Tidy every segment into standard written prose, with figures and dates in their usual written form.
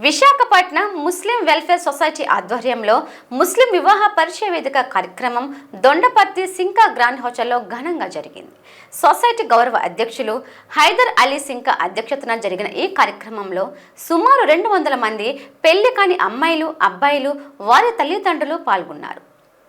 విశాఖపట్నం ముస్లిం welfare society ఆధ్వర్యంలో ముస్లిం వివాహ పరిచయ వేదిక కార్యక్రమం దొండపర్తి సింకా గ్రాండ్ హోటల్లో ఘనంగా జరిగింది. సొసైటీ గౌరవ అధ్యక్షులు హైదర్ అలీ సింకా అధ్యక్షతన జరిగిన ఈ కార్యక్రమంలో సుమారు 200 మంది పెళ్లి కాని అమ్మాయిలు, అబ్బాయిలు, వారి తల్లిదండ్రులు పాల్గొన్నారు.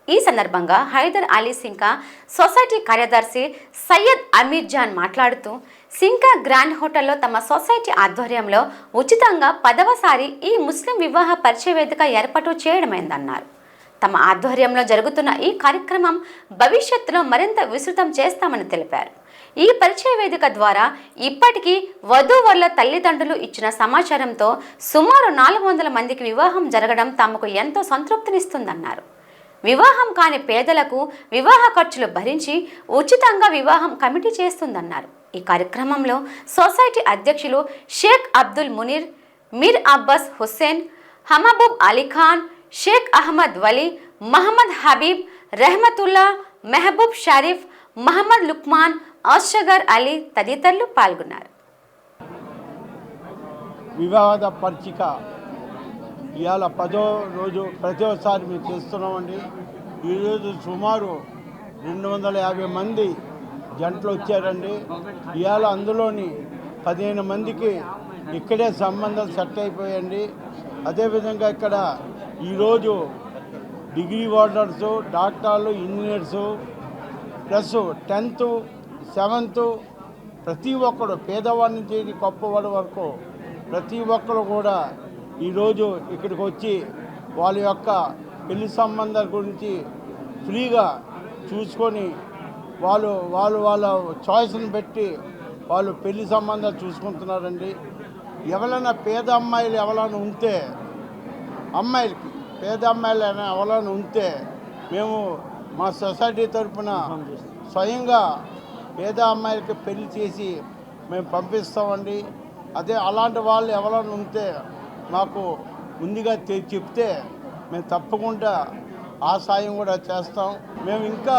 ఈ సందర్భంగా హైదర్ అలీ సింకా సొసైటీ కార్యదర్శి సయ్యద్ అమీర్ జాన్ మాట్లాడుతూ, సింకా గ్రాండ్ హోటల్లో తమ సొసైటీ ఆధ్వర్యంలో ఉచితంగా 10వసారి ఈ ముస్లిం వివాహ పరిచయ వేదిక ఏర్పాటు చేయడమైందన్నారు. తమ ఆధ్వర్యంలో జరుగుతున్న ఈ కార్యక్రమం భవిష్యత్తులో మరింత విస్తృతం చేస్తామని తెలిపారు. ఈ పరిచయ వేదిక ద్వారా ఇప్పటికీ వధూవరుల తల్లిదండ్రులు ఇచ్చిన సమాచారంతో సుమారు 400 మందికి వివాహం జరగడం తమకు ఎంతో సంతృప్తినిస్తుందన్నారు. వివాహం కాని పేదలకు వివాహ ఖర్చులు భరించి ఉచితంగా వివాహం కమిటీ చేస్తుందన్నారు. ఈ కార్యక్రమంలో సొసైటీ అధ్యక్షులు షేక్ అబ్దుల్ మునీర్, మీర్ అబ్బాస్ హుస్సేన్, హమబూబ్ అలీఖాన్, షేక్ అహ్మద్ వలీ, మహమ్మద్ హబీబ్, రెహమతుల్లా, మెహబూబ్ షరీఫ్, మహమ్మద్ లుక్మాన్, అష్గర్ అలీ తదితరులు పాల్గొన్నారు. వివాద పర్చిక ఇవాళ 10వ రోజు ప్రతిసారి మేము చేస్తున్నామండి. ఈరోజు సుమారు 250 మంది జంటలు వచ్చారండి. ఇవాళ అందులోని 15 మందికి ఇక్కడే సంబంధాలు సెట్ అయిపోయాయండి. అదేవిధంగా ఇక్కడ ఈరోజు డిగ్రీ హోల్డర్సు, డాక్టర్లు, ఇంజనీర్సు ప్లస్ 10th 7th ప్రతి ఒక్కరు పేదవాడి నుంచి గొప్పవాడి వరకు ప్రతి ఒక్కరు కూడా ఈరోజు ఇక్కడికి వచ్చి వాళ్ళ యొక్క పెళ్లి సంబంధాల గురించి ఫ్రీగా చూసుకొని వాళ్ళ చాయిస్ని పెట్టి వాళ్ళు పెళ్లి సంబంధాలు చూసుకుంటున్నారండి. ఎవరైనా పేద అమ్మాయిలు ఎవరైనా ఉంటే అమ్మాయిలకి పేద అమ్మాయిలు ఎవరైనా ఉంటే మేము మా సొసైటీ తరఫున స్వయంగా పేద అమ్మాయిలకి పెళ్లి చేసి మేము పంపిస్తామండి. అదే అలాంటి వాళ్ళు ఎవరైనా ఉంటే మాకు ముందుగా చెప్తే మేము తప్పకుండా ఆ సాయం కూడా చేస్తాం. మేము ఇంకా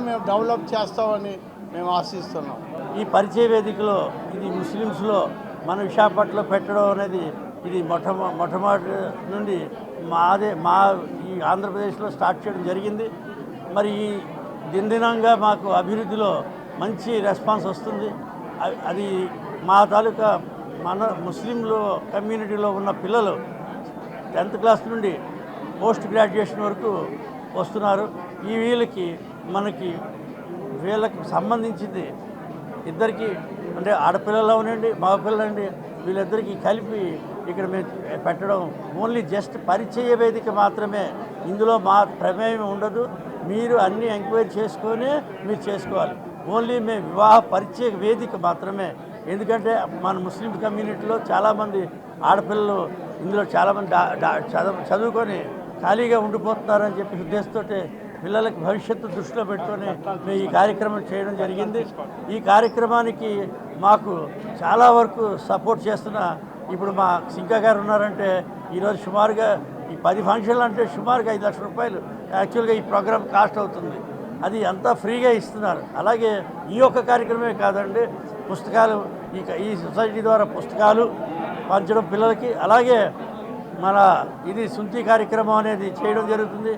మేము డెవలప్ చేస్తామని మేము ఆశిస్తున్నాం. ఈ పరిచయ వేదికలో ఇది ముస్లిమ్స్లో మన విశాఖపట్నంలో పెట్టడం అనేది ఇది మొట్టమొదటి నుండి మా ఈ ఆంధ్రప్రదేశ్లో స్టార్ట్ చేయడం జరిగింది. మరి ఈ దినదినంగా మాకు అభివృద్ధిలో మంచి రెస్పాన్స్ వస్తుంది. అది మా తాలూకా మన ముస్లింలు కమ్యూనిటీలో ఉన్న పిల్లలు 10th క్లాస్ నుండి పోస్ట్ గ్రాడ్యుయేషన్ వరకు వస్తున్నారు. ఈ వీళ్ళకి సంబంధించింది ఇద్దరికి అంటే ఆడపిల్లలు అవనండి, మగపిల్లలండి, వీళ్ళిద్దరికీ కలిపి ఇక్కడ మేము పెట్టడం ఓన్లీ జస్ట్ పరిచయ వేదిక మాత్రమే. ఇందులో మా ప్రమేయం ఉండదు. మీరు అన్నీ ఎంక్వైరీ చేసుకొని మీరు చేసుకోవాలి. ఓన్లీ మేము వివాహ పరిచయ వేదిక మాత్రమే. ఎందుకంటే మన ముస్లిం కమ్యూనిటీలో చాలామంది ఆడపిల్లలు ఇందులో చాలామంది చదువుకొని ఖాళీగా ఉండిపోతున్నారని చెప్పి ఉద్దేశంతో పిల్లలకి భవిష్యత్తు దృష్టిలో పెట్టుకొని మేము ఈ కార్యక్రమం చేయడం జరిగింది. ఈ కార్యక్రమానికి మాకు చాలా వరకు సపోర్ట్ చేస్తున్న ఇప్పుడు మా సింకా గారు ఉన్నారంటే ఈరోజు సుమారుగా ఈ 10 ఫంక్షన్లు అంటే సుమారుగా 5 లక్షల రూపాయలు యాక్చువల్గా ఈ ప్రోగ్రామ్ కాస్ట్ అవుతుంది. అది అంతా ఫ్రీగా ఇస్తున్నారు. అలాగే ఈ యొక్క కార్యక్రమమే కాదండి, పుస్తకాలు ఈ సొసైటీ ద్వారా పుస్తకాలు పంచడం పిల్లలకి, అలాగే మన ఇది సుంతి కార్యక్రమం అనేది చేయడం జరుగుతుంది.